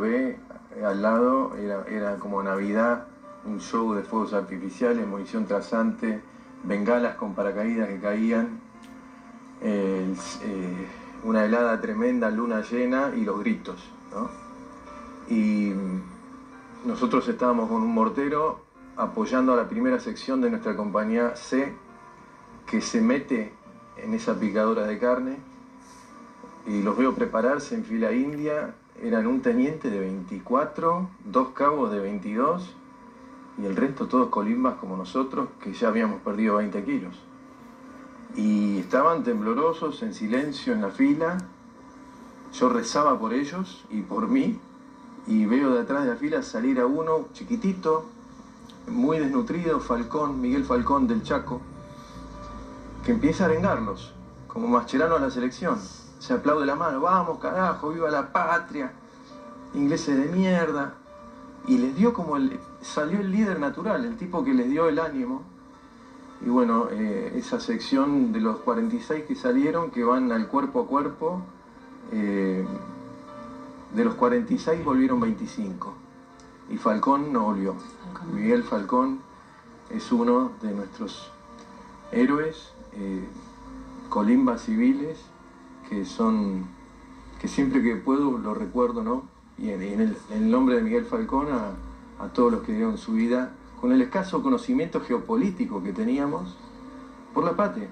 Ve al lado, era como Navidad, un show de fuegos artificiales, munición trasante, bengalas con paracaídas que caían, eh, una helada tremenda, luna llena y los gritos, ¿no? Y nosotros estábamos con un mortero apoyando a la primera sección de nuestra compañía C, que se mete en esa picadora de carne, y los veo prepararse en fila india. Eran un teniente de 24, dos cabos de 22 y el resto todos colimbas como nosotros, que ya habíamos perdido 20 kilos. Y estaban temblorosos, en silencio, en la fila. Yo rezaba por ellos y por mí, y veo de atrás de la fila salir a uno chiquitito, muy desnutrido, Falcón, Miguel Falcón del Chaco, que empieza a arengarlos, como Mascherano a la selección. Se aplaude la mano: vamos carajo, viva la patria, ingleses de mierda. Y les dio como salió el líder natural, el tipo que les dio el ánimo. Y bueno, esa sección de los 46 que salieron, que van al cuerpo a cuerpo, de los 46 volvieron 25. Y Falcón no volvió. Miguel Falcón es uno de nuestros héroes, colimbas civiles, que siempre que puedo lo recuerdo, ¿no? Y en el nombre de Miguel Falcón a todos los que dieron su vida, con el escaso conocimiento geopolítico que teníamos, por la patria.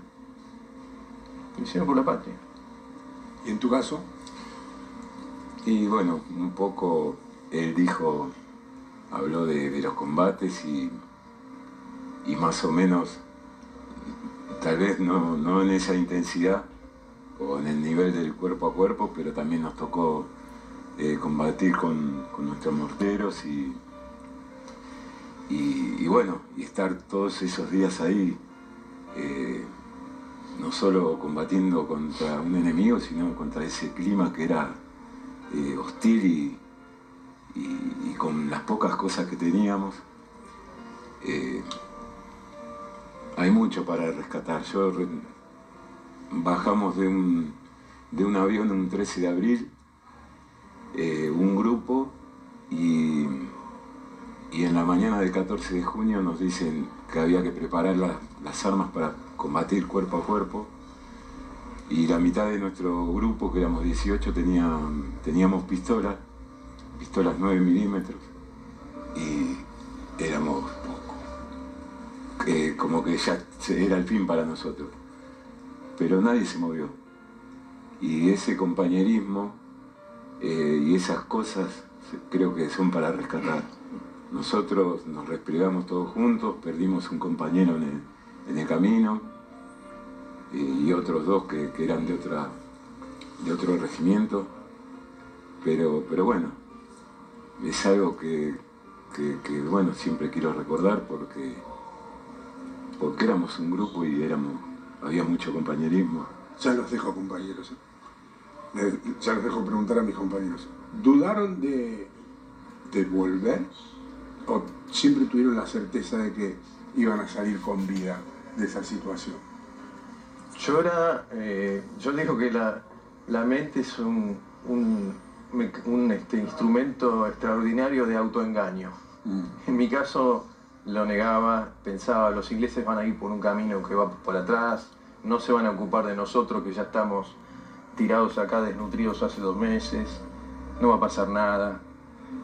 Lo hicieron por la patria. ¿Y en tu caso? Y bueno, un poco él habló de los combates y más o menos, tal vez no en esa intensidad o en el nivel del cuerpo a cuerpo, pero también nos tocó combatir con nuestros morteros y bueno, y estar todos esos días ahí, no solo combatiendo contra un enemigo, sino contra ese clima que era hostil y con las pocas cosas que teníamos. Hay mucho para rescatar. Bajamos de un avión un 13 de abril, un grupo, y en la mañana del 14 de junio nos dicen que había que preparar las armas para combatir cuerpo a cuerpo, y la mitad de nuestro grupo, que éramos 18, teníamos pistolas 9 milímetros, y éramos como que ya era el fin para nosotros, pero nadie se movió. Y ese compañerismo y esas cosas creo que son para rescatar. Nosotros nos replegamos todos juntos, perdimos un compañero en el camino, y otros dos que eran de otro regimiento, pero bueno, es algo que bueno, siempre quiero recordar porque éramos un grupo y había mucho compañerismo. Ya los dejo, compañeros. Ya los dejo preguntar a mis compañeros. ¿Dudaron de volver o siempre tuvieron la certeza de que iban a salir con vida de esa situación? Yo digo que la mente es un instrumento extraordinario de autoengaño. En mi caso lo negaba, pensaba: los ingleses van a ir por un camino que va por atrás, no se van a ocupar de nosotros, que ya estamos tirados acá desnutridos hace 2 meses, no va a pasar nada.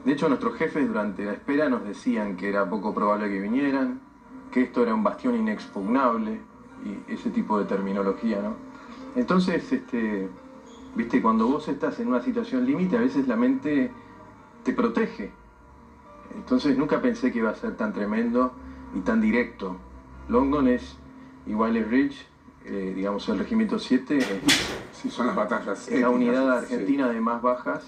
De hecho, nuestros jefes durante la espera nos decían que era poco probable que vinieran, que esto era un bastión inexpugnable, y ese tipo de terminología, ¿no? Entonces, viste, cuando vos estás en una situación límite, a veces la mente te protege. Entonces nunca pensé que iba a ser tan tremendo y tan directo. London es igual es Ridge, digamos el regimiento 7, Sí, son las batallas. es la unidad argentina de más bajas,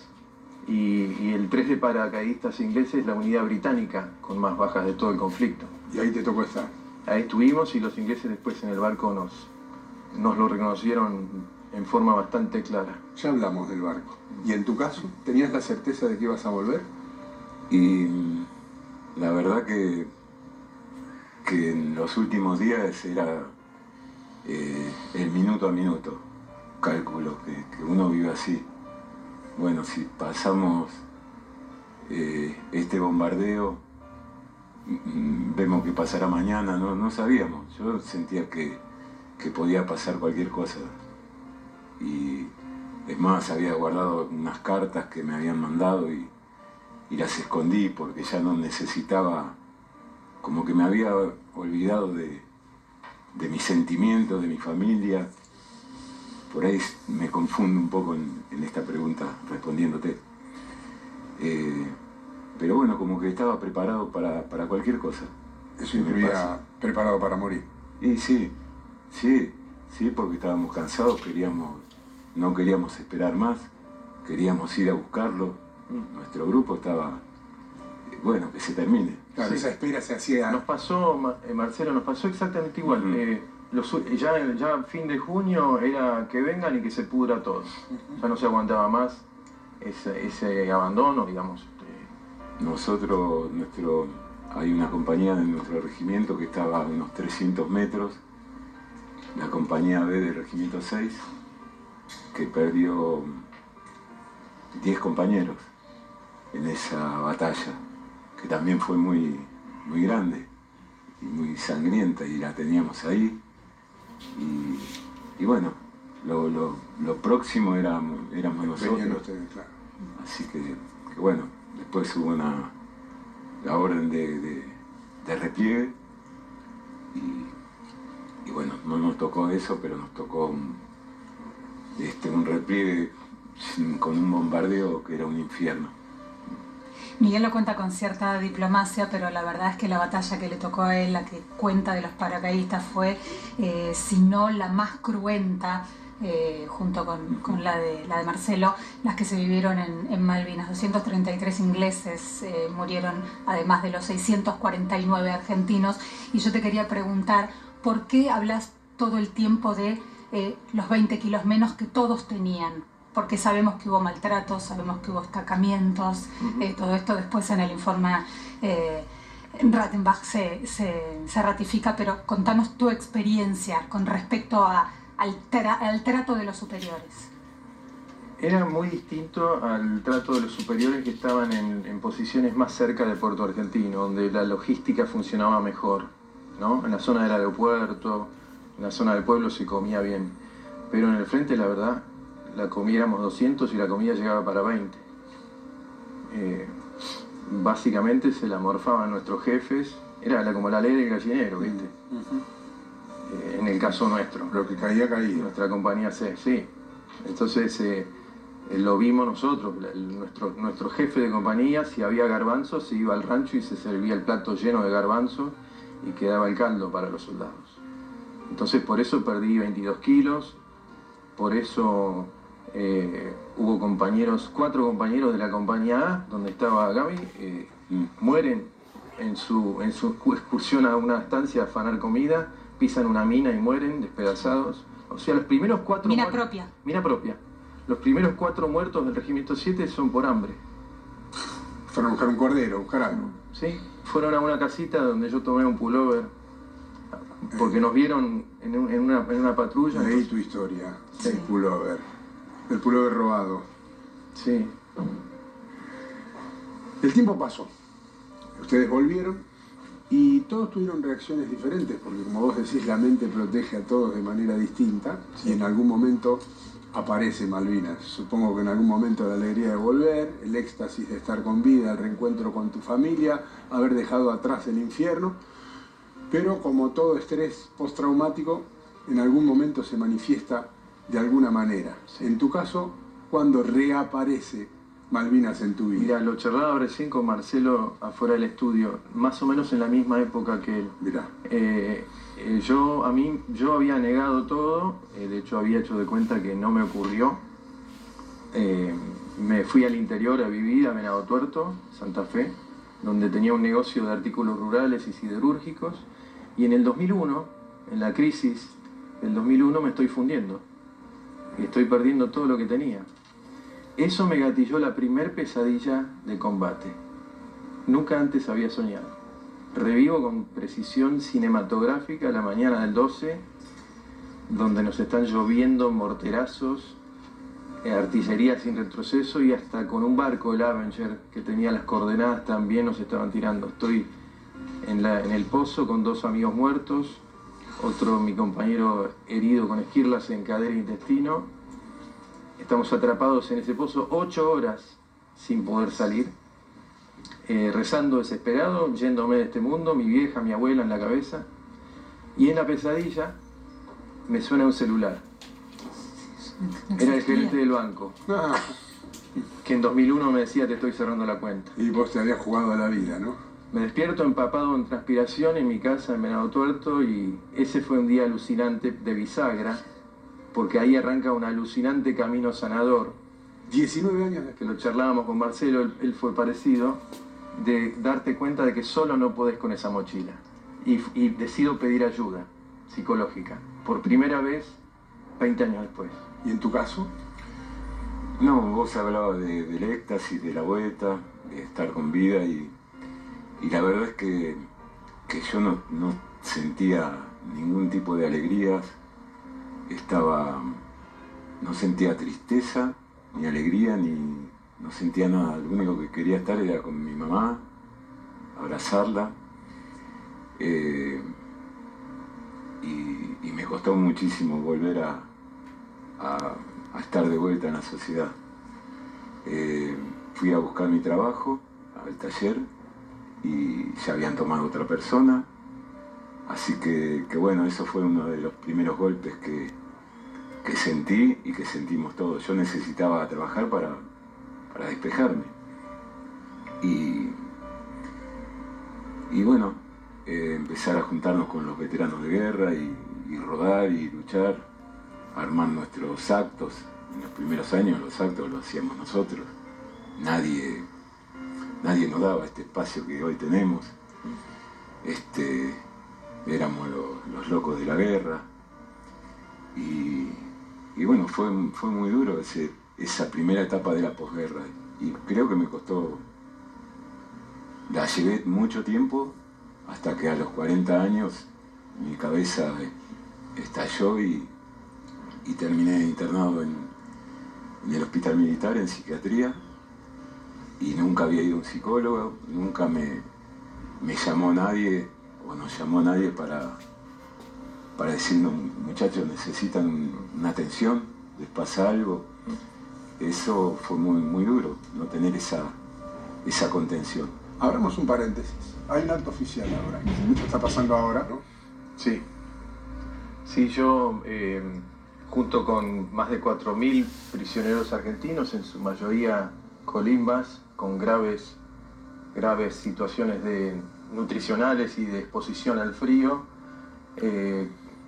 y el 3 de paracaidistas ingleses es la unidad británica con más bajas de todo el conflicto. Y ahí te tocó estar. Ahí estuvimos, y los ingleses después en el barco nos lo reconocieron en forma bastante clara. Ya hablamos del barco. ¿Y en tu caso, tenías la certeza de que ibas a volver? Y la verdad que en los últimos días era el minuto a minuto, cálculo, que uno vive así. Bueno, si pasamos este bombardeo, vemos que pasará mañana, no sabíamos. Yo sentía que podía pasar cualquier cosa. Y es más, había guardado unas cartas que me habían mandado y las escondí porque ya no necesitaba, como que me había olvidado de mis sentimientos, de mi familia. Por ahí me confundo un poco en esta pregunta respondiéndote. Pero bueno, como que estaba preparado para cualquier cosa. Eso incluía preparado para morir. Y sí, porque estábamos cansados, no queríamos esperar más, queríamos ir a buscarlo. Nuestro grupo estaba, bueno, que se termine. Claro, esa espera se hacía... Nos pasó, Marcelo, nos pasó exactamente igual. Ya fin de junio era que vengan y que se pudra todo. Ya no se aguantaba más ese abandono, digamos. Nosotros, hay una compañía de nuestro regimiento que estaba a unos 300 metros, la compañía B del regimiento 6, que perdió 10 compañeros en esa batalla, que también fue muy, muy grande y muy sangrienta, y la teníamos ahí. Y bueno, lo próximo éramos nosotros. Ustedes, claro. Así que bueno, después hubo la orden de repliegue y bueno, no nos tocó eso, pero nos tocó un repliegue con un bombardeo que era un infierno. Miguel lo cuenta con cierta diplomacia, pero la verdad es que la batalla que le tocó a él, la que cuenta de los paracaidistas, fue, si no la más cruenta, junto con la de Marcelo, las que se vivieron en Malvinas. 233 ingleses murieron, además de los 649 argentinos. Y yo te quería preguntar, ¿por qué hablas todo el tiempo de los 20 kilos menos que todos tenían? Porque sabemos que hubo maltratos, sabemos que hubo destacamientos, todo esto después en el informe Rattenbach se ratifica, pero contanos tu experiencia con respecto al trato de los superiores. Era muy distinto al trato de los superiores que estaban en posiciones más cerca del puerto argentino, donde la logística funcionaba mejor, ¿no? En la zona del aeropuerto, en la zona del pueblo se comía bien, pero en el frente, la verdad, la comiéramos 200 y la comida llegaba para 20. Básicamente se la morfaban nuestros jefes, era como la ley del gallinero, ¿viste? En el caso nuestro. Lo que caía, caía. Nuestra compañía C, sí. Entonces lo vimos nosotros, nuestro jefe de compañía, si había garbanzos, se iba al rancho y se servía el plato lleno de garbanzos y quedaba el caldo para los soldados. Entonces por eso perdí 22 kilos, por eso hubo 4 compañeros de la compañía A, donde estaba Gaby, mueren en su excursión a una estancia a afanar comida, pisan una mina y mueren despedazados. O sea, los primeros 4... Mina propia. Mina propia. Los primeros 4 muertos del Regimiento 7 son por hambre. Fueron a buscar un cordero, a buscar algo. Sí, fueron a una casita donde yo tomé un pullover, porque nos vieron en una patrulla. Leí tu historia, Sí. el pullover robado. Sí. El tiempo pasó. Ustedes volvieron y todos tuvieron reacciones diferentes, porque como vos decís, la mente protege a todos de manera distinta. Y en algún momento aparece Malvinas. Supongo que en algún momento la alegría de volver, el éxtasis de estar con vida, el reencuentro con tu familia, haber dejado atrás el infierno. Pero como todo estrés postraumático, en algún momento se manifiesta de alguna manera. Sí. En tu caso, ¿cuándo reaparece Malvinas en tu vida? Mira, lo charlaba recién con Marcelo afuera del estudio, más o menos en la misma época que él. Mirá. Yo había negado todo, de hecho había hecho de cuenta que no me ocurrió. Me fui al interior a vivir a Venado Tuerto, Santa Fe, donde tenía un negocio de artículos rurales y siderúrgicos, y en el 2001, en la crisis del 2001, me estoy fundiendo y estoy perdiendo todo lo que tenía. Eso me gatilló la primer pesadilla de combate. Nunca antes había soñado. Revivo con precisión cinematográfica la mañana del 12, donde nos están lloviendo morterazos artillería sin retroceso y hasta con un barco, el Avenger, que tenía las coordenadas, también nos estaban tirando. Estoy en el pozo con 2 amigos muertos, otro, mi compañero, herido con esquirlas en cadera e intestino. Estamos atrapados en ese pozo 8 horas sin poder salir, rezando desesperado, yéndome de este mundo, mi vieja, mi abuela en la cabeza, y en la pesadilla me suena un celular. Era el gerente del banco, que en 2001 me decía: te estoy cerrando la cuenta. Y vos te habías jugado a la vida, ¿no? Me despierto empapado en transpiración en mi casa en Venado Tuerto, y ese fue un día alucinante de bisagra, porque ahí arranca un alucinante camino sanador. 19 años después. Que lo charlábamos con Marcelo, él fue parecido, de darte cuenta de que solo no podés con esa mochila. Y decido pedir ayuda psicológica, por primera vez 20 años después. ¿Y en tu caso? No, vos hablabas del éxtasis, de la vuelta, de estar con vida y la verdad es que yo no sentía ningún tipo de alegrías, no sentía tristeza, ni alegría, no sentía nada. Lo único que quería estar era con mi mamá, abrazarla, y me costó muchísimo volver a estar de vuelta en la sociedad. Fui a buscar mi trabajo al taller y ya habían tomado otra persona, así que bueno, eso fue uno de los primeros golpes que sentí y que sentimos todos. Yo necesitaba trabajar para despejarme y bueno, empezar a juntarnos con los veteranos de guerra y rodar y luchar, armar nuestros actos. En los primeros años los actos los hacíamos nosotros. Nadie nos daba este espacio que hoy tenemos. Éramos los locos de la guerra. Y bueno, fue muy duro esa primera etapa de la posguerra. Y creo que me costó, la llevé mucho tiempo, hasta que a los 40 años mi cabeza estalló y terminé internado en el hospital militar, en psiquiatría, y nunca había ido a un psicólogo, nunca me llamó nadie, o nos llamó nadie para decirnos: muchachos, necesitan una atención, les pasa algo. Eso fue muy, muy duro, no tener esa contención. Abramos un paréntesis. Hay un acto oficial ahora. Esto está pasando ahora, ¿no? Sí. Sí, yo, junto con más de 4.000 prisioneros argentinos, en su mayoría colimbas, con graves situaciones nutricionales y de exposición al frío,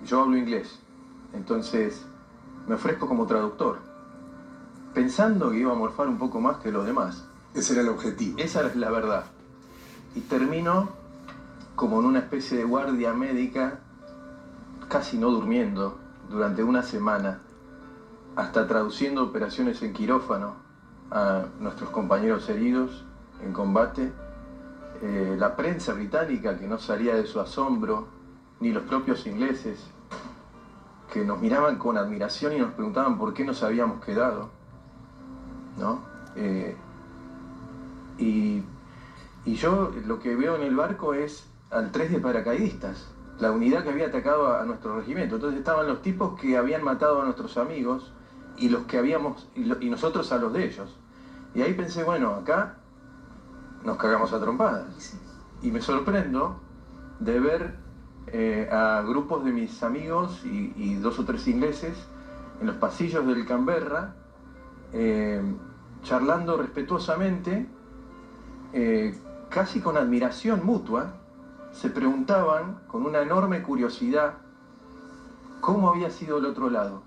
yo hablo inglés. Entonces me ofrezco como traductor, pensando que iba a morfar un poco más que los demás. Ese era el objetivo. Esa es la verdad. Y termino como en una especie de guardia médica, casi no durmiendo, durante una semana, hasta traduciendo operaciones en quirófano a nuestros compañeros heridos en combate. La prensa británica, que no salía de su asombro, ni los propios ingleses, que nos miraban con admiración y nos preguntaban por qué nos habíamos quedado, ¿no? Y yo lo que veo en el barco es al 3 de paracaidistas, la unidad que había atacado a nuestro regimiento. Entonces estaban los tipos que habían matado a nuestros amigos y los que y nosotros a los de ellos. Y ahí pensé, bueno, acá nos cagamos a trompadas. Y me sorprendo de ver a grupos de mis amigos y 2 o 3 ingleses en los pasillos del Canberra, charlando respetuosamente, casi con admiración mutua. Se preguntaban con una enorme curiosidad cómo había sido el otro lado.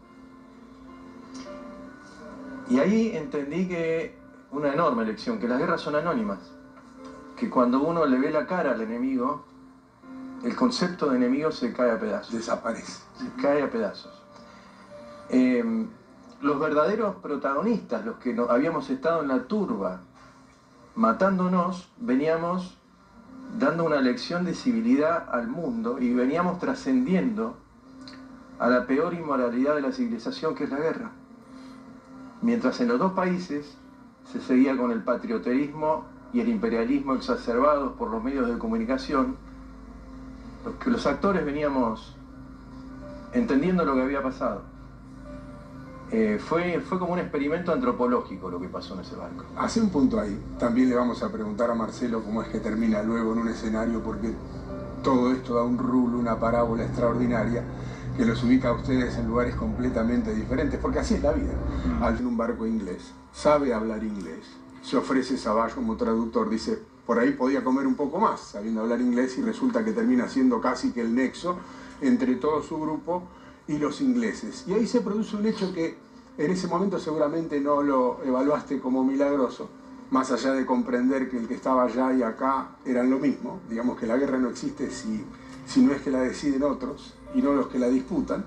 Y ahí entendí que una enorme lección, que las guerras son anónimas, que cuando uno le ve la cara al enemigo, el concepto de enemigo se cae a pedazos. Desaparece. Se cae a pedazos. Los verdaderos protagonistas, los que habíamos estado en la turba matándonos, veníamos dando una lección de civilidad al mundo y veníamos trascendiendo a la peor inmoralidad de la civilización, que es la guerra. mientras en los dos países se seguía con el patrioterismo y el imperialismo exacerbados por los medios de comunicación, los actores veníamos entendiendo lo que había pasado. Fue como un experimento antropológico lo que pasó en ese barco. Hace un punto ahí. También le vamos a preguntar a Marcelo cómo es que termina luego en un escenario, porque todo esto da un rulo, una parábola extraordinaria que los ubica a ustedes en lugares completamente diferentes, porque así es la vida. Al tener un barco inglés, sabe hablar inglés, se ofrece Savage como traductor, dice, por ahí podía comer un poco más sabiendo hablar inglés, y resulta que termina siendo casi que el nexo entre todo su grupo y los ingleses. Y ahí se produce un hecho que en ese momento seguramente no lo evaluaste como milagroso, más allá de comprender que el que estaba allá y acá eran lo mismo. Digamos que la guerra no existe si no es que la deciden otros y no los que la disputan.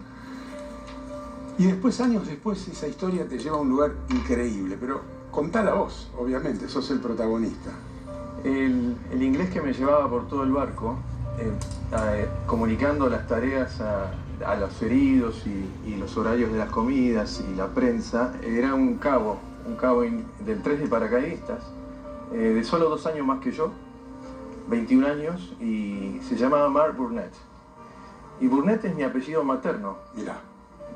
Y después, años después, esa historia te lleva a un lugar increíble, pero contala vos, obviamente, sos el protagonista. El inglés que me llevaba por todo el barco, comunicando las tareas a los heridos y los horarios de las comidas y la prensa, era un cabo del 3 de paracaidistas, de solo 2 años más que yo, 21 años, y se llamaba Mark Burnett. Y Burnett es mi apellido materno. Mirá.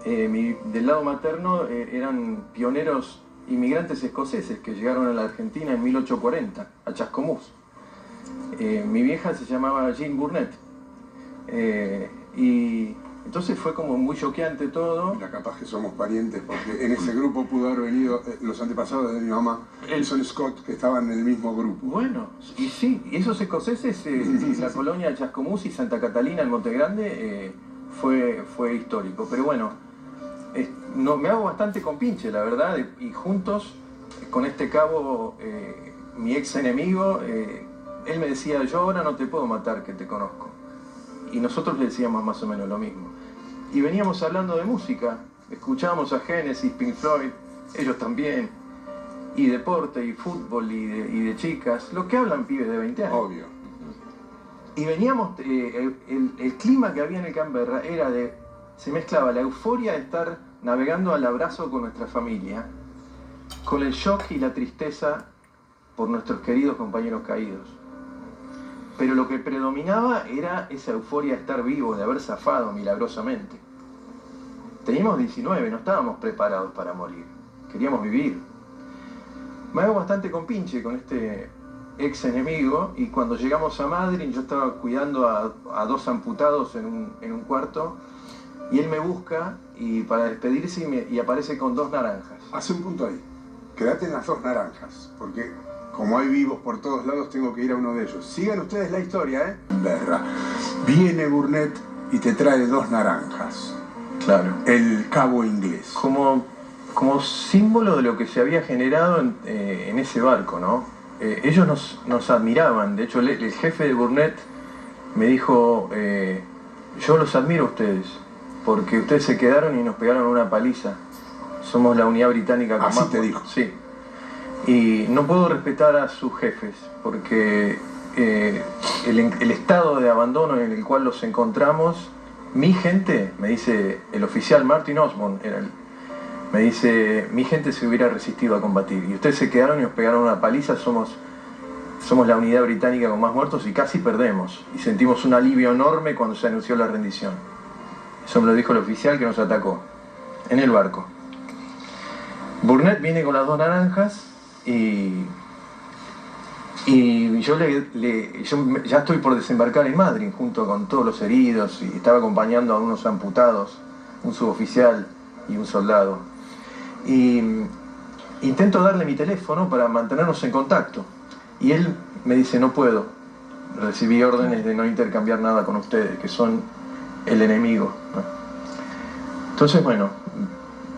Del lado materno eran pioneros inmigrantes escoceses que llegaron a la Argentina en 1840, a Chascomús. Mi vieja se llamaba Jean Burnett. Y entonces fue como muy choqueante todo. Mira, capaz que somos parientes, porque en ese grupo pudo haber venido los antepasados de mi mamá, Elson Scott, que estaban en el mismo grupo. Bueno, y sí, y esos escoceses, la colonia de Chascomús y Santa Catalina en Monte Grande, fue histórico. Pero bueno, me hago bastante compinche, la verdad, y juntos, con este cabo, mi ex enemigo, él me decía, yo ahora no te puedo matar, que te conozco. Y nosotros le decíamos más o menos lo mismo. Y veníamos hablando de música, escuchábamos a Genesis, Pink Floyd, ellos también, y deporte, y fútbol, y de chicas, lo que hablan pibes de 20 años. Obvio. Y veníamos, el clima que había en el Canberra era se mezclaba la euforia de estar navegando al abrazo con nuestra familia, con el shock y la tristeza por nuestros queridos compañeros caídos. Pero lo que predominaba era esa euforia de estar vivo, de haber zafado milagrosamente. Teníamos 19, no estábamos preparados para morir, queríamos vivir. Me hago bastante compinche con este ex enemigo, y cuando llegamos a Madrid yo estaba cuidando a 2 amputados en un cuarto, y él me busca para despedirse y aparece con 2 naranjas. Hace un punto ahí. Quédate en las 2 naranjas, porque como hay vivos por todos lados, tengo que ir a uno de ellos. Sigan ustedes la historia, ¿eh? Berra. Viene Burnett y te trae 2 naranjas. Claro. El cabo inglés. Como símbolo de lo que se había generado en ese barco, ¿no? Ellos nos admiraban. De hecho, el jefe de Burnett me dijo, yo los admiro a ustedes, porque ustedes se quedaron y nos pegaron una paliza. Somos la unidad británica con Así más... te dijo. Sí. Y no puedo respetar a sus jefes, porque el estado de abandono en el cual los encontramos, mi gente, me dice el oficial Martin Osborne, me dice, mi gente se hubiera resistido a combatir, y ustedes se quedaron y nos pegaron una paliza, somos la unidad británica con más muertos y casi perdemos, y sentimos un alivio enorme cuando se anunció la rendición. Eso me lo dijo el oficial que nos atacó, en el barco. Burnett viene con las 2 naranjas, y yo ya estoy por desembarcar en Madrid junto con todos los heridos, y estaba acompañando a unos amputados, un suboficial y un soldado. Y intento darle mi teléfono para mantenernos en contacto, y él me dice, no puedo, recibí órdenes de no intercambiar nada con ustedes, que son el enemigo, ¿no? Entonces, bueno,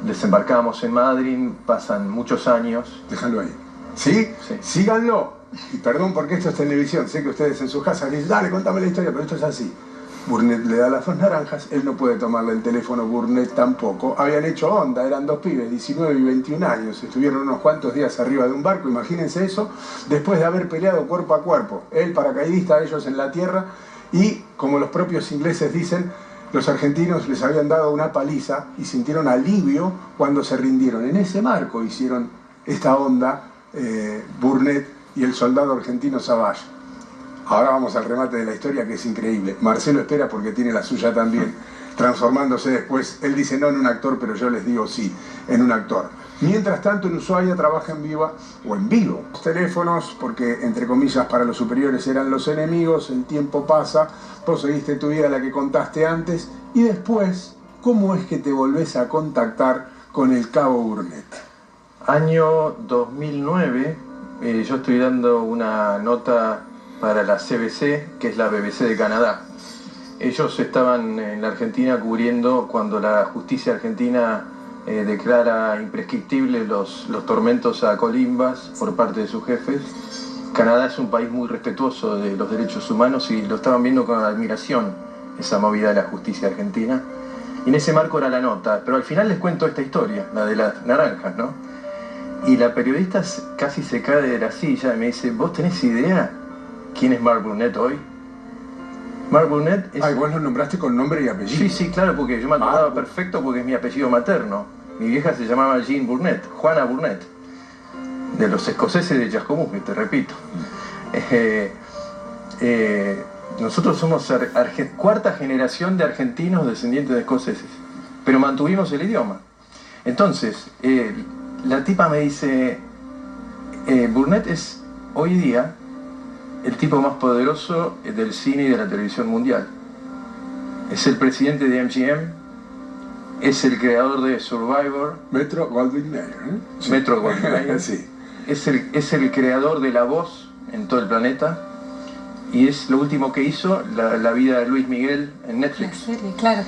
desembarcamos en Madrid, pasan muchos años. Déjalo ahí. ¿Sí? Sí. Síganlo. Y perdón porque esto es televisión, sé que ustedes en sus casas dicen, dale, contame la historia, pero esto es así. Burnett le da las 2 naranjas, él no puede tomarle el teléfono, Burnett tampoco. Habían hecho onda, eran 2 pibes, 19 y 21 años, estuvieron unos cuantos días arriba de un barco, imagínense eso, después de haber peleado cuerpo a cuerpo, él paracaidista, ellos en la tierra, y como los propios ingleses dicen, los argentinos les habían dado una paliza y sintieron alivio cuando se rindieron. En ese marco hicieron esta onda Burnett y el soldado argentino Savage. Ahora vamos al remate de la historia, que es increíble. Marcelo espera porque tiene la suya también, transformándose después. Él dice no en un actor, pero yo les digo sí, en un actor. Mientras tanto, en Ushuaia trabaja en vivo. Los teléfonos, porque entre comillas para los superiores eran los enemigos, el tiempo pasa, vos seguiste tu vida, la que contaste antes, y después, ¿cómo es que te volvés a contactar con el cabo Burnett? Año 2009, yo estoy dando una nota para la CBC, que es la BBC de Canadá. Ellos estaban en la Argentina cubriendo cuando la justicia argentina declara imprescriptibles los tormentos a Colimbas por parte de sus jefes. Canadá es un país muy respetuoso de los derechos humanos y lo estaban viendo con admiración, esa movida de la justicia argentina. Y en ese marco era la nota, pero al final les cuento esta historia, la de las naranjas, ¿no? Y la periodista casi se cae de la silla y me dice, ¿vos tenés idea quién es Mark Burnett hoy? Mark Burnett es... Ay, vos lo nombraste con nombre y apellido. Sí, sí, claro, porque yo me acordaba perfecto porque es mi apellido materno. Mi vieja se llamaba Jean Burnett, Juana Burnett, de los escoceses de Chascomús, te repito. Nosotros somos cuarta generación de argentinos descendientes de escoceses, pero mantuvimos el idioma. Entonces, la tipa me dice, Burnett es hoy día el tipo más poderoso del cine y de la televisión mundial. Es el presidente de MGM, es el creador de Survivor. Metro Goldwyn Mayer, ¿eh? Sí. Metro Goldwyn Mayer. Sí. Es el creador de La Voz en todo el planeta. Y es lo último que hizo, la vida de Luis Miguel en Netflix. La serie, claro.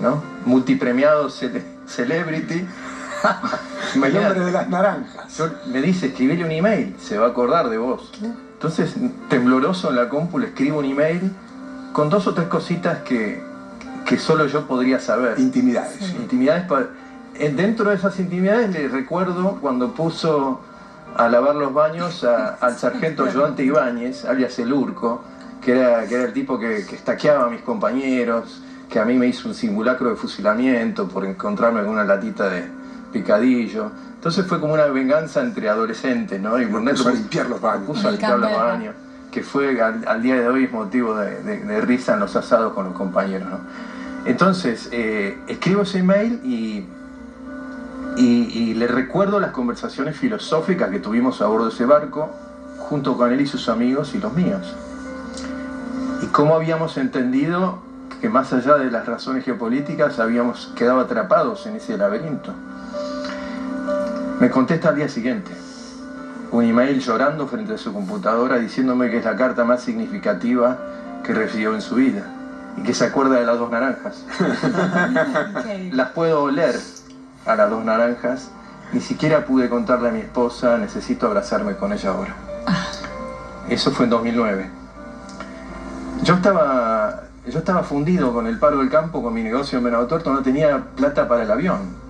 ¿No? Multipremiado celebrity. El hombre de las naranjas. Me dice, escribile un email, se va a acordar de vos. Entonces, tembloroso en la compu, le escribo un email con 2 o 3 cositas que solo yo podría saber. Intimidades. Sí. Intimidades. Dentro de esas intimidades le recuerdo cuando puso a lavar los baños al sargento Ayudante Ibáñez, alias el Urco, que era el tipo que estaqueaba a mis compañeros, que a mmí me hizo un simulacro de fusilamiento por encontrarme con una latita de picadillo. Entonces fue como una venganza entre adolescentes, ¿no? Y Burnett puso a limpiar los baños. Puso a limpiar los baños, que fue al día de hoy es motivo de risa en los asados con los compañeros, ¿no? Entonces, escribo ese email y le recuerdo las conversaciones filosóficas que tuvimos a bordo de ese barco, junto con él y sus amigos y los míos. Y cómo habíamos entendido que más allá de las razones geopolíticas habíamos quedado atrapados en ese laberinto. Me contesta al día siguiente, un email llorando frente a su computadora diciéndome que es la carta más significativa que recibió en su vida y que se acuerda de las 2 naranjas. Las puedo oler a las 2 naranjas, ni siquiera pude contarle a mi esposa, necesito abrazarme con ella ahora. Eso fue en 2009. Yo estaba fundido con el paro del campo, con mi negocio en Venado Tuerto, no tenía plata para el avión.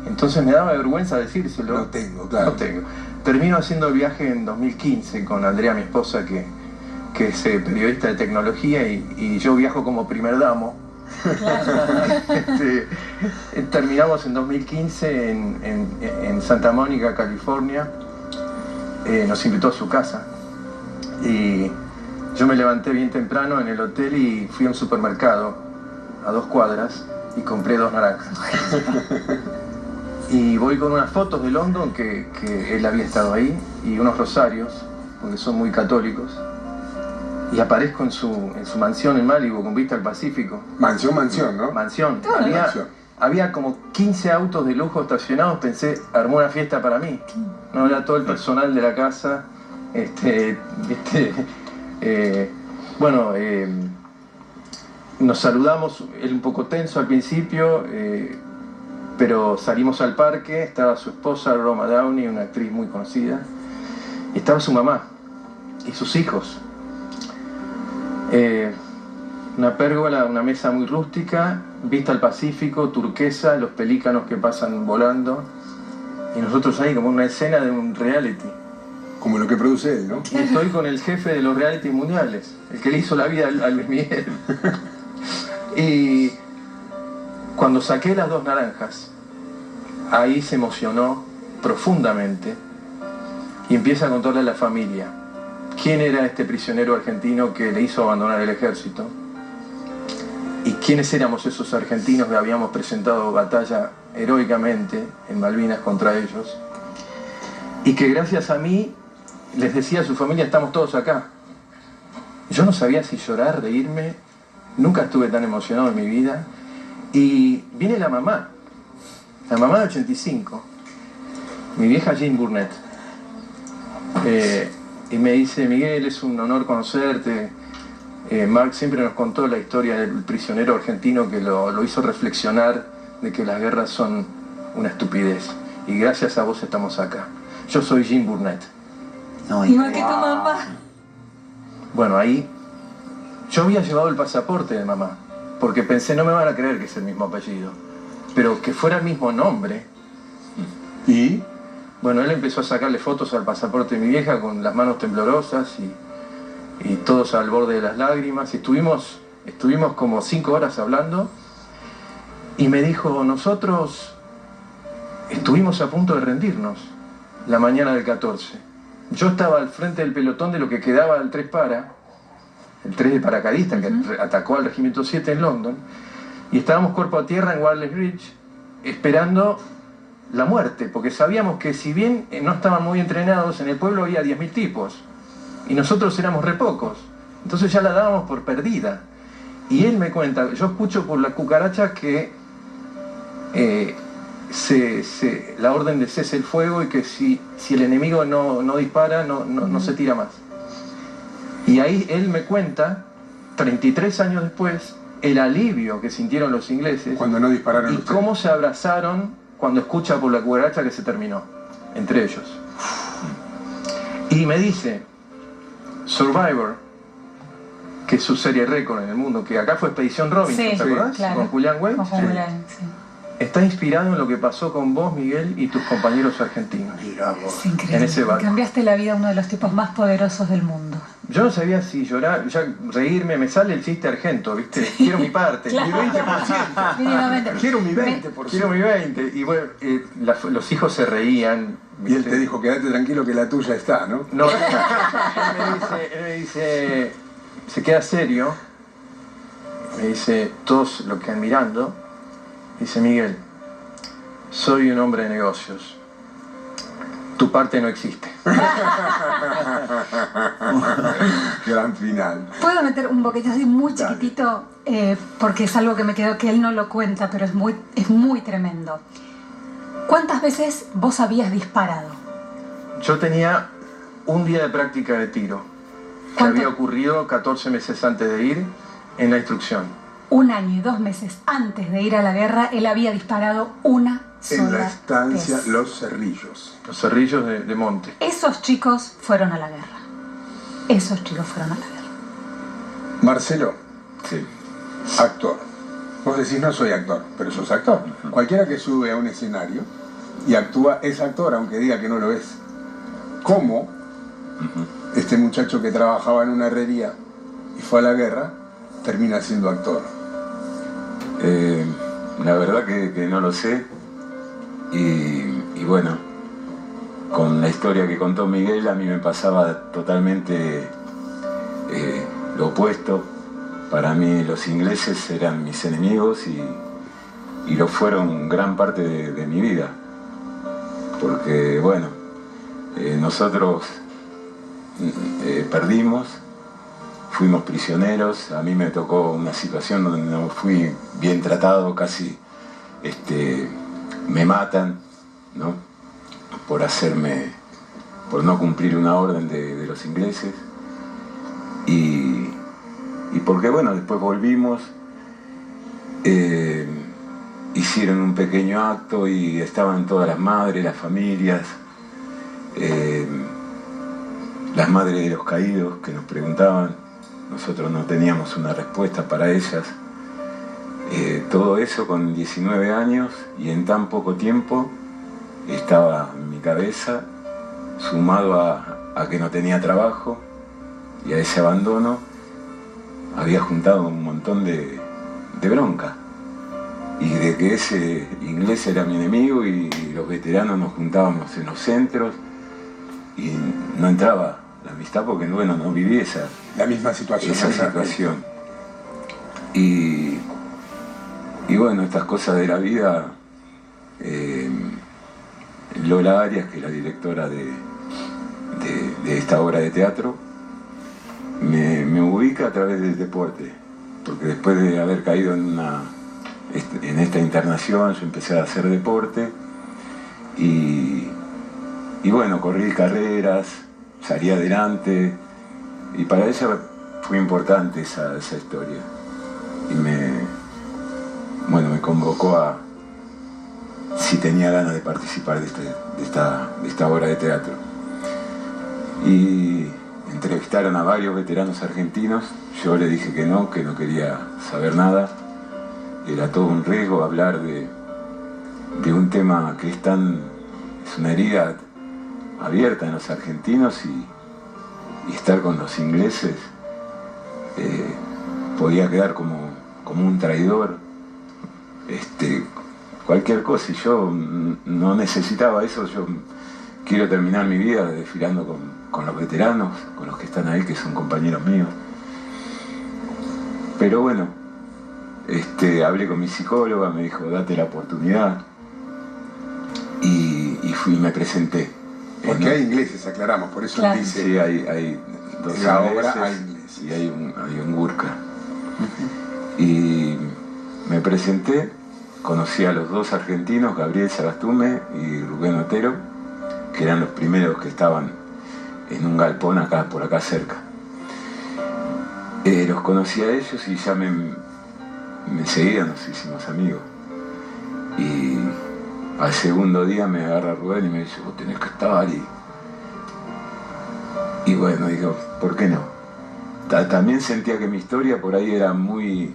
Entonces me daba vergüenza decírselo. No tengo, claro. No tengo. Termino haciendo el viaje en 2015 con Andrea, mi esposa, que es periodista de tecnología, y yo viajo como primer damo. Claro. Terminamos en 2015 en Santa Mónica, California. Nos invitó a su casa. Y yo me levanté bien temprano en el hotel y fui a un supermercado a 2 cuadras y compré 2 naranjas. Y voy con unas fotos de London que él había estado ahí y unos rosarios, porque son muy católicos. Y aparezco en su mansión en Malibu con vista al Pacífico. Mansión, ¿no? Mansión. Había como 15 autos de lujo estacionados, pensé, armó una fiesta para mí. No era todo el personal de la casa. Nos saludamos, él un poco tenso al principio, pero salimos al parque, estaba su esposa Roma Downey, una actriz muy conocida, y estaba su mamá y sus hijos. Una pérgola, una mesa muy rústica, vista al Pacífico, turquesa, los pelícanos que pasan volando, y nosotros ahí como una escena de un reality. Como lo que produce él, ¿no? Y estoy con el jefe de los reality mundiales, el que le hizo la vida a Luis Miguel. Y Cuando saqué las 2 naranjas, ahí se emocionó profundamente y empieza a contarle a la familia quién era este prisionero argentino que le hizo abandonar el ejército y quiénes éramos esos argentinos que habíamos presentado batalla heroicamente en Malvinas contra ellos, y que gracias a mí, les decía a su familia, estamos todos acá. Yo no sabía si llorar, reírme, nunca estuve tan emocionado en mi vida. Y viene la mamá de 85, mi vieja Jean Burnett, y me dice: Miguel, es un honor conocerte. Marc siempre nos contó la historia del prisionero argentino que lo hizo reflexionar de que las guerras son una estupidez, y gracias a vos estamos acá. Yo soy Jean Burnett. No, Igual que tu mamá. Bueno, ahí yo había llevado el pasaporte de mamá, porque pensé, no me van a creer que es el mismo apellido, pero que fuera el mismo nombre. Y bueno, él empezó a sacarle fotos al pasaporte de mi vieja con las manos temblorosas y todos al borde de las lágrimas. Estuvimos como 5 horas hablando, y me dijo: nosotros estuvimos a punto de rendirnos la mañana del 14. Yo estaba al frente del pelotón de lo que quedaba del 3 de paracaidista que atacó al Regimiento 7 en London, y estábamos cuerpo a tierra en Warley Bridge esperando la muerte, porque sabíamos que si bien no estaban muy entrenados, en el pueblo había 10.000 tipos y nosotros éramos re pocos, entonces ya la dábamos por perdida. Y él me cuenta, yo escucho por la cucaracha que la orden de cese el fuego, y que si el enemigo no dispara, no se tira más. Y ahí él me cuenta, 33 años después, el alivio que sintieron los ingleses Cuando no dispararon y ustedes. cómo se abrazaron cuando escucha por la cucaracha que se terminó, entre ellos. Y me dice: Survivor, que es su serie récord en el mundo, que acá fue Expedición Robinson, Sí, ¿te acordás? claro. Con Julián Weich. Con Julián, sí. Está inspirado en lo que pasó con vos, Miguel, y tus compañeros argentinos. Mirá vos. Es increíble. En ese barco. Cambiaste la vida a uno de los tipos más poderosos del mundo. Yo no sabía si llorar, ya reírme, me sale el chiste argento, ¿viste? Quiero mi parte, Claro. mi 20%. Mínimamente. Quiero mi 20%. Quiero mi 20%. Y bueno, los hijos se reían. Y él ¿viste? te dijo: quédate tranquilo que la tuya está, ¿no? No, él me dice, se queda serio, me dice, todos lo quedan mirando, dice: Miguel, soy un hombre de negocios, tu parte no existe. Gran final. ¿Puedo meter un boquete así muy Dale. chiquitito? Porque es algo que me quedó, que él no lo cuenta, pero es muy tremendo. ¿Cuántas veces vos habías disparado? Yo tenía un día de práctica de tiro, que ¿Cuánto? había ocurrido 14 meses antes de ir en la instrucción. 1 año y 2 meses antes de ir a la guerra, él había disparado una sola En la estancia vez. Los Cerrillos. Los cerrillos de monte. Esos chicos fueron a la guerra. Esos chicos fueron a la guerra. Marcelo, Sí. actor. Vos decís: no soy actor, pero sos actor. Cualquiera que sube a un escenario y actúa es actor, aunque diga que no lo es. ¿Cómo este muchacho que trabajaba en una herrería y fue a la guerra termina siendo actor? La verdad que no lo sé. Y bueno, con la historia que contó Miguel, a mí me pasaba totalmente lo opuesto. Para mí los ingleses eran mis enemigos y lo fueron gran parte de mi vida. Porque bueno, nosotros perdimos, fuimos prisioneros. A mí me tocó una situación donde no fui bien tratado, casi me matan, ¿no? Por no cumplir una orden de los ingleses. Y porque bueno, después volvimos, hicieron un pequeño acto y estaban todas las madres, las familias, las madres de los caídos que nos preguntaban. Nosotros no teníamos una respuesta para ellas. Todo eso con 19 años, y en tan poco tiempo estaba en mi cabeza, sumado a que no tenía trabajo y a ese abandono, había juntado un montón de bronca. y de que ese inglés era mi enemigo y los veteranos nos juntábamos en los centros y no entraba la amistad porque bueno, no viví La misma situación. esa situación. Y bueno, estas cosas de la vida, Lola Arias, que es la directora de esta obra de teatro, me ubica a través del deporte, porque después de haber caído en esta internación yo empecé a hacer deporte y bueno, corrí carreras, salí adelante y para ella fue importante esa historia y me convocó a si tenía ganas de participar de esta obra de teatro. Y entrevistaron a varios veteranos argentinos, yo le dije que no quería saber nada, era todo un riesgo hablar de un tema que es una herida abierta en los argentinos y estar con los ingleses podía quedar como un traidor, cualquier cosa, y yo no necesitaba eso. Yo quiero terminar mi vida desfilando con los veteranos, con los que están ahí, que son compañeros míos. Pero bueno, hablé con mi psicóloga, me dijo date la oportunidad y fui y me presenté. Porque hay ingleses, aclaramos, por eso claro. dice. Sí, hay dos en la ingleses obra hay ingleses. y hay un Gurkha. Y me presenté, conocí a los dos argentinos, Gabriel Sagastume y Rubén Otero, que eran los primeros que estaban en un galpón por acá cerca. Los conocí a ellos y ya me enseguida nos hicimos amigos. Y al segundo día me agarra Rubén y me dice, vos tenés que estar. Y bueno, digo, ¿por qué no? También sentía que mi historia por ahí era muy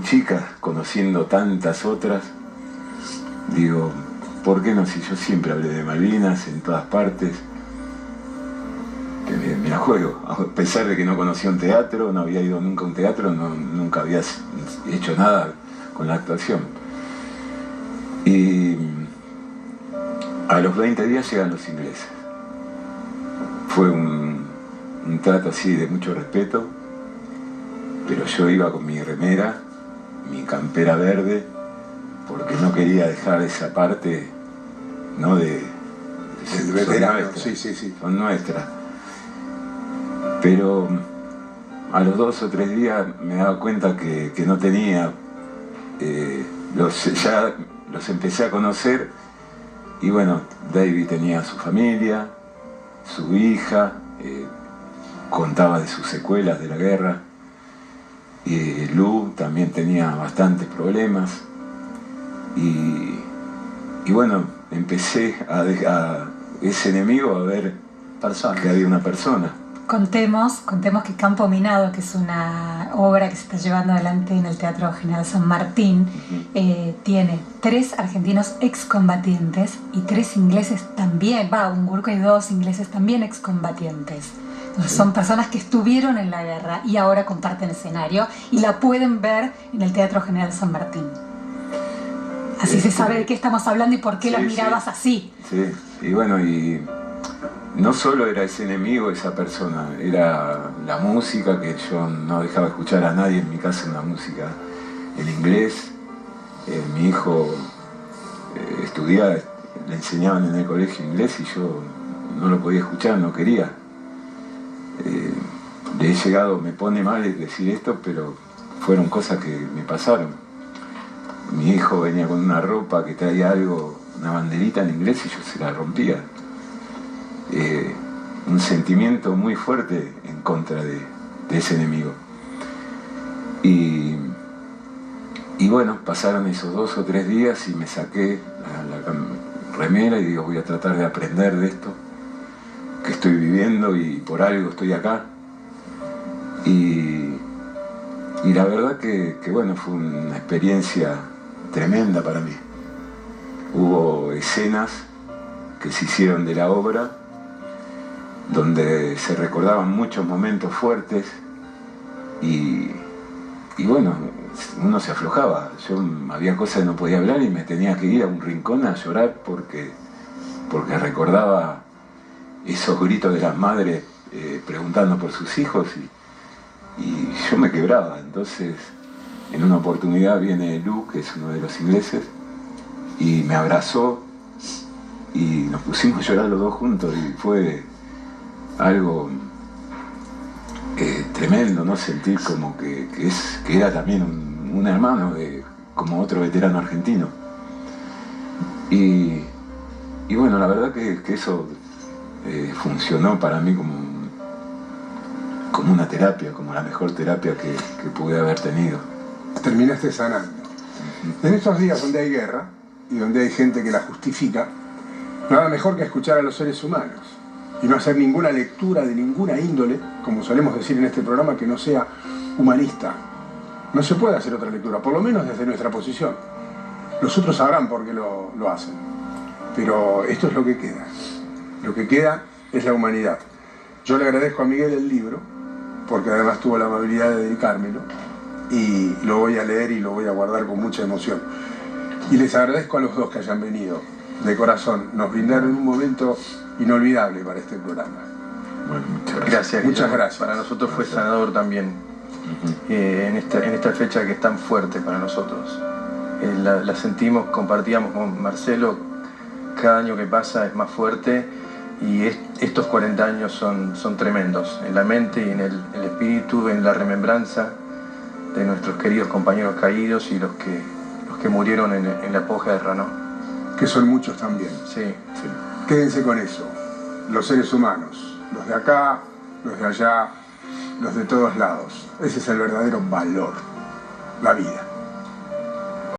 chica, conociendo tantas otras. Digo, ¿por qué no? Si yo siempre hablé de Malvinas en todas partes. Me la juego, a pesar de que no conocía un teatro, no había ido nunca a un teatro, nunca había hecho nada con la actuación. Y a los 20 días llegan los ingleses. Fue un trato así de mucho respeto, pero yo iba con mi remera, mi campera verde, porque no quería dejar esa parte, ¿no? El veterano, nuestras, sí. son nuestras. Pero a los 2 o 3 días me daba cuenta que no tenía, ya los empecé a conocer y bueno, David tenía su familia, su hija, contaba de sus secuelas de la guerra, y Lu también tenía bastantes problemas y bueno, empecé a ese enemigo a ver que había una persona. Contemos que Campo Minado, que es una obra que se está llevando adelante en el Teatro General San Martín, tiene 3 argentinos excombatientes y 3 ingleses también, un Gurkha y 2 ingleses también excombatientes. Entonces, son personas que estuvieron en la guerra y ahora comparten escenario y la pueden ver en el Teatro General San Martín. Así se sabe de qué estamos hablando y por qué las mirabas así. Sí, y bueno, y no solo era ese enemigo, esa persona, era la música, que yo no dejaba escuchar a nadie en mi casa una música en inglés. Mi hijo estudiaba, le enseñaban en el colegio inglés y yo no lo podía escuchar, no quería. Le he llegado, me pone mal decir esto, pero fueron cosas que me pasaron. Mi hijo venía con una ropa que traía algo, una banderita en inglés y yo se la rompía. Un sentimiento muy fuerte en contra de ese enemigo. Y bueno, pasaron esos 2 o 3 días y me saqué la remera y digo, voy a tratar de aprender de esto que estoy viviendo y por algo estoy acá. Y la verdad que bueno, fue una experiencia tremenda para mí. Hubo escenas que se hicieron de la obra donde se recordaban muchos momentos fuertes y bueno, uno se aflojaba. Yo había cosas que no podía hablar y me tenía que ir a un rincón a llorar porque recordaba esos gritos de las madres preguntando por sus hijos y yo me quebraba. Entonces, en una oportunidad viene Luke, que es uno de los ingleses, y me abrazó y nos pusimos a llorar los dos juntos y fue algo tremendo, ¿no? Sentir como que era también un hermano, como otro veterano argentino. Y bueno, la verdad que eso funcionó para mí como una terapia, como la mejor terapia que pude haber tenido. Terminaste sanando. En estos días donde hay guerra y donde hay gente que la justifica, nada mejor que escuchar a los seres humanos y no hacer ninguna lectura de ninguna índole, como solemos decir en este programa, que no sea humanista. No se puede hacer otra lectura, por lo menos desde nuestra posición. Los otros sabrán por qué lo hacen, pero esto es lo que queda. Lo que queda es la humanidad. Yo le agradezco a Miguel el libro, porque además tuvo la amabilidad de dedicármelo, y lo voy a leer y lo voy a guardar con mucha emoción. Y les agradezco a los dos que hayan venido, de corazón. Nos brindaron un momento inolvidable para este programa. Bueno, muchas gracias. Muchas gracias. Para nosotros fue sanador también, en esta fecha que es tan fuerte para nosotros. La sentimos, compartíamos con Marcelo, cada año que pasa es más fuerte y estos 40 años son tremendos, en la mente y en el espíritu, en la remembranza de nuestros queridos compañeros caídos y los que murieron en la posguerra, ¿no? Que son muchos también. Sí. Quédense con eso, los seres humanos, los de acá, los de allá, los de todos lados. Ese es el verdadero valor, la vida.